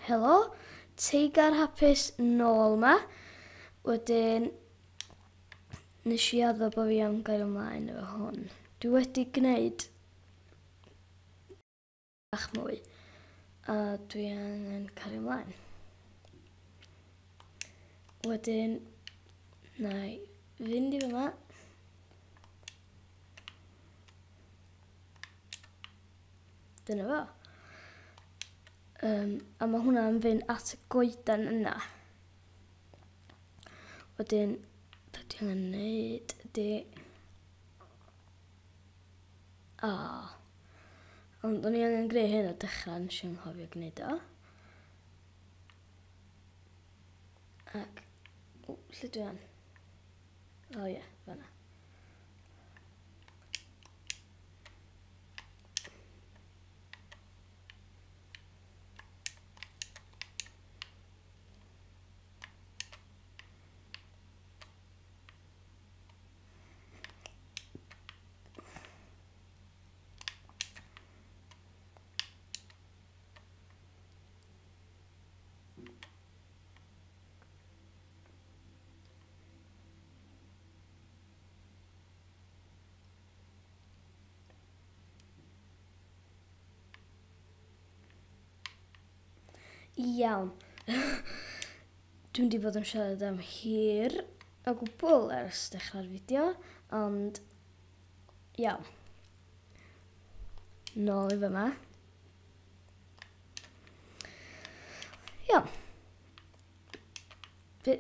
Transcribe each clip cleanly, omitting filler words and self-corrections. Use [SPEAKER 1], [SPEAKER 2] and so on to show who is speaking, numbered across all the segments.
[SPEAKER 1] Helo, TeigrHapus nôl ma. Wedyn, nes i addo bod fi am gael ymlaen efo hwn. Dwi wedi gwneud bach mwy, a dwi angen cario ymlaen. Wedyn, na i fynd i fyma. Dyna fo. A mae hwnna'n fynd at y goedan yna. Wedyn, beth dwi angen neud ydy... Ond o'n i angen greu hyn o dechrau, nes i'n anghofio gwneud o. Ac, lle dwi an? O ie, fanna. Iawn. Dwi'n di bod yn siarad am hir o gwbl ers dechrau'r fideo, ond iawn. Nôl i fyma. Iawn.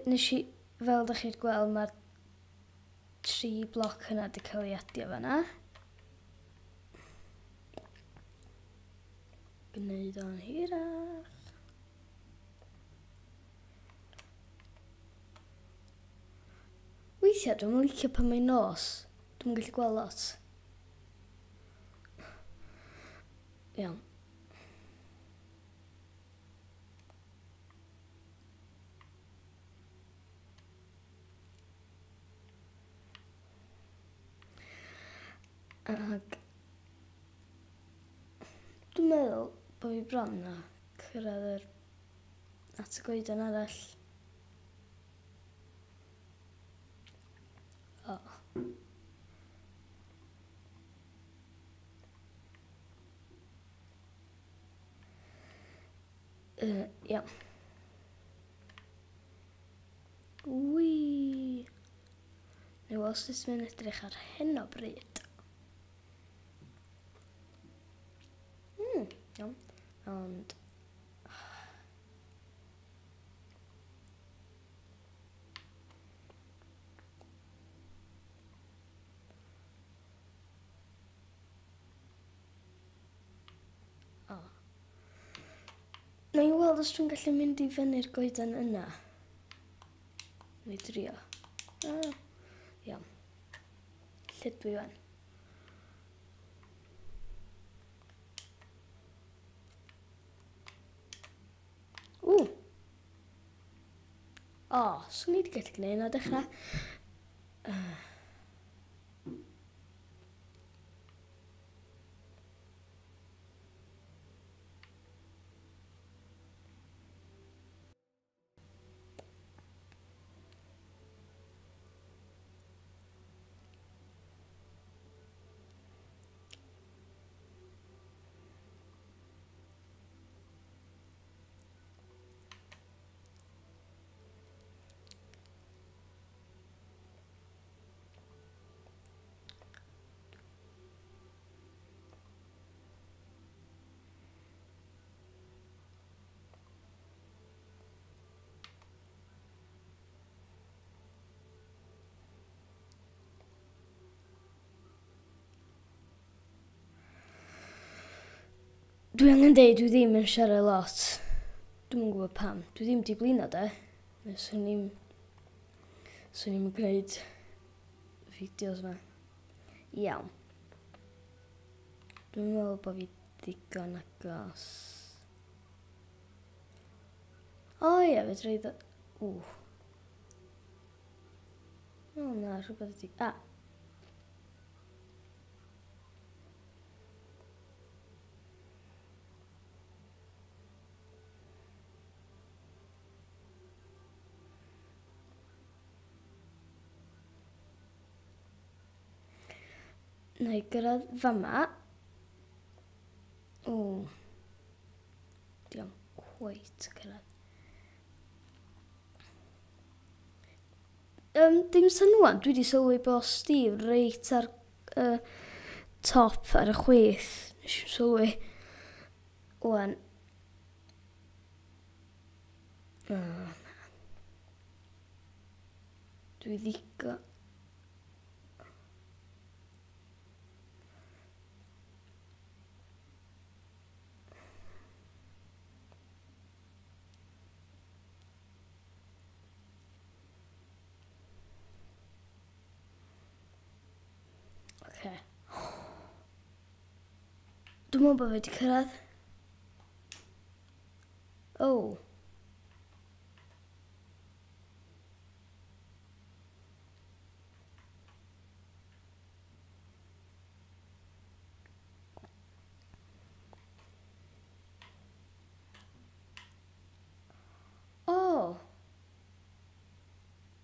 [SPEAKER 1] Nes i, fel ydych chi'n gweld, mae'r 3 bloc yna wedi cael ei adio fanna. Gwneud o'n hirach. Weithiau, dwi'n licio pan mae'n nos. Dwi'n gallu gweld lot. Iawn. Ag... Dwi'n meddwl bod fi bron na cyrraedd at y goedan arall. O. Iawn. Wii. Neu os ys mynd edrych ar hyn o bryd. Iawn. Ond... Na i weld os dwi'n gallu mynd i fyny'r goedan yna. Neu drio. Iawn. Lle dwi fan? Swn i wedi gallu gwneud yna dechrau. Dwi angen deud, dwi ddim yn siarad lot. Dwi'n yn gwybod pam. Dwi ddim di blino de. Swn i'n gwneud fideos yma. Iawn. Dwi'n meddwl bod fi digon agos. O ie, fedra i ddod... O na, rhywbeth ydi... na i gyrraedd fama. O, di am cweit cyrraedd. Dim synwan, dwi wedi sylwi bod Steve reit ar top ar y chwith. Nes i'n sylwi. Wan. Dwi ddigon. Dwi'n meddwl bod fi wedi cyrraedd. O. O.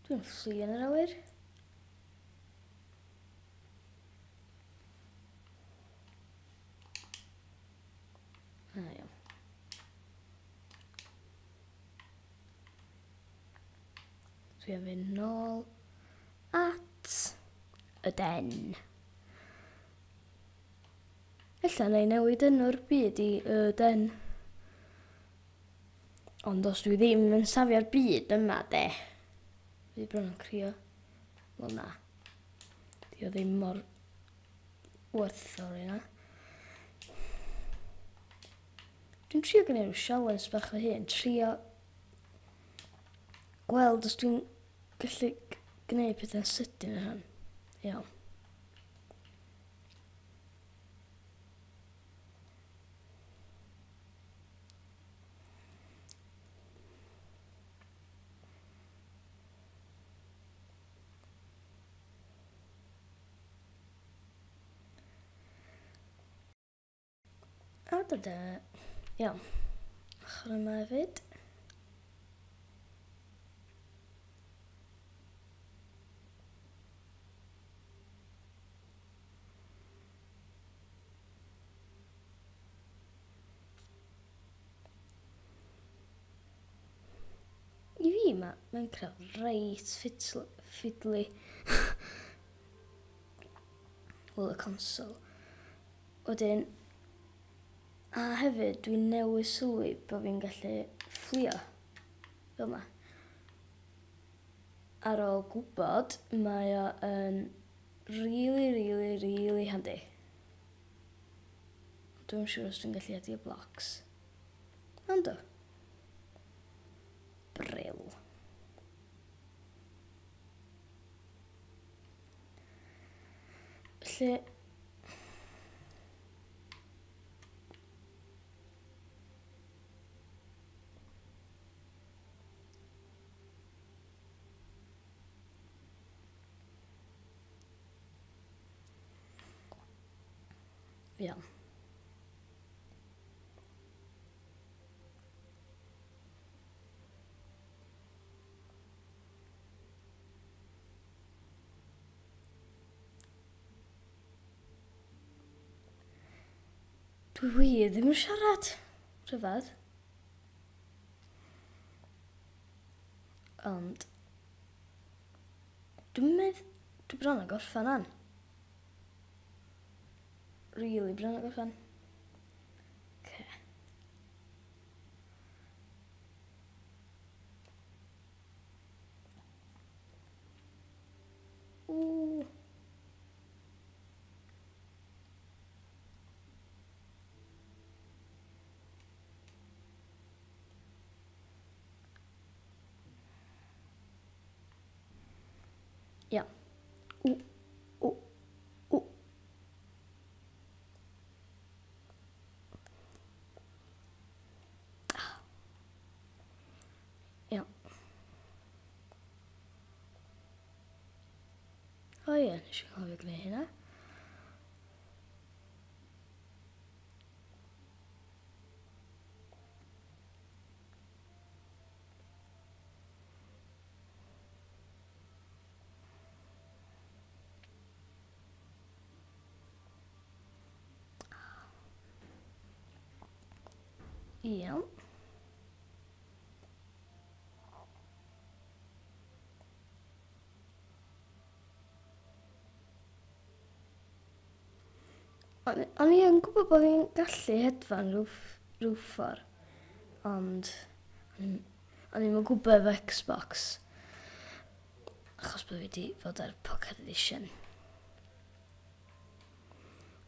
[SPEAKER 1] Dwi'n fflio yn yr awyr. Iawn. Dwi am fynd nôl at y den. Ella na i newid enw'r byd i y den. Ond os dwi ddim yn safio'r byd yma, de. Fi bron yn crio. Wel na. Di o ddim mor werthfawr yna. Dwi'n trio gwneud rhyw sialens bach o hyn. Trio gweld os dwi'n gallu gwneud pethau'n sydyn yn hyn. Iawn. A dyda. Iawn. Ochr yma hefyd. I fi mae'n craf reit ffidlu. Wel, y console. Wedyn, a hefyd dwi'n newydd sylwi bod fi'n gallu fflio. Fel yma. Ar ôl gwybod, mae o yn really handi. Dwi'n siŵr os dwi'n gallu adio blocs. Ond o. Brill. Felly, iawn. Dwi wir ddim yn siarad. Rhyfedd. Ond dwi bron a gorffan an. Really bron a gorffan. Okay. Ooh. Ja. Ja. O ie, nes i cofio gwneud hynna. Iawn. O'n i yn gwybod bod fi'n gallu hedfan rhyw ffordd, ond o'n i'm yn gwybod efo Xbox, achos bod fi wedi fod ar Pocket Edition.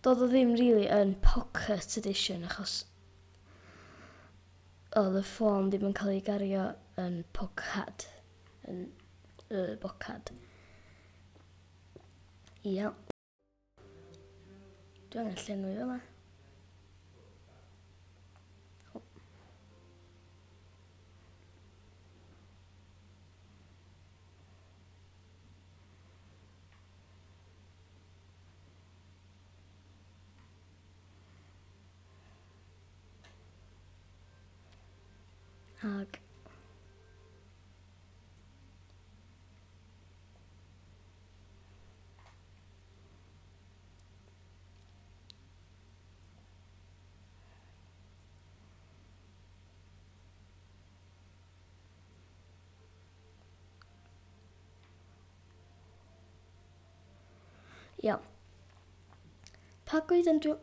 [SPEAKER 1] Doedd o ddim really yn Pocket Edition, achos oedd y ffôn ddim yn cael ei gario yn Pocket, yn bocad. Ia. Dwi angen llenwi fel yma. Ag iawn. Pa goeden dwi...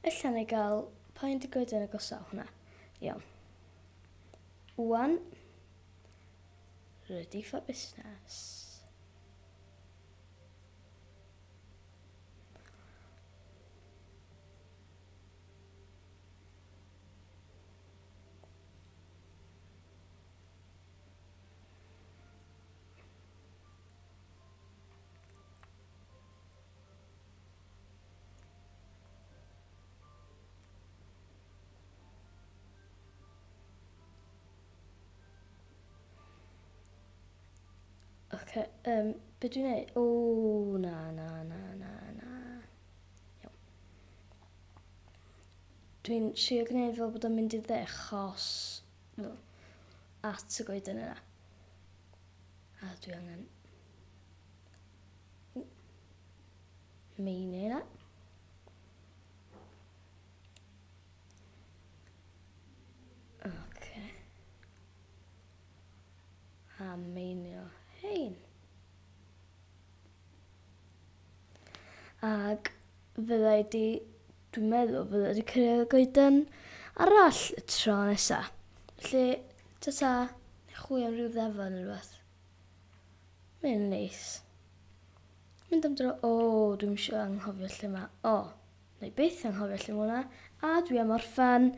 [SPEAKER 1] Ella ni gael... Pa un di goeden agosaw hwnna? Iawn. Wan. Ready for business. Oce, be dwi'n neud? Na. Iawn. Dwi'n trio gwneud fel bod o'n mynd i'r dde, achos at y goeden yna. A dwi angen meini yna. Oce. A meinio hein. Ag fyddai dwi'n meddwl fyddai di cyrraedd y goeden arall y tro nesa. Felly, ta-ta, chwi am ryw ddefon neu rhywbeth. Mae'n neis. Mynd am dro, dwi'n eisiau anghofio lle yma. Neu byth anghofio lle yma hwnna. A dwi am orffen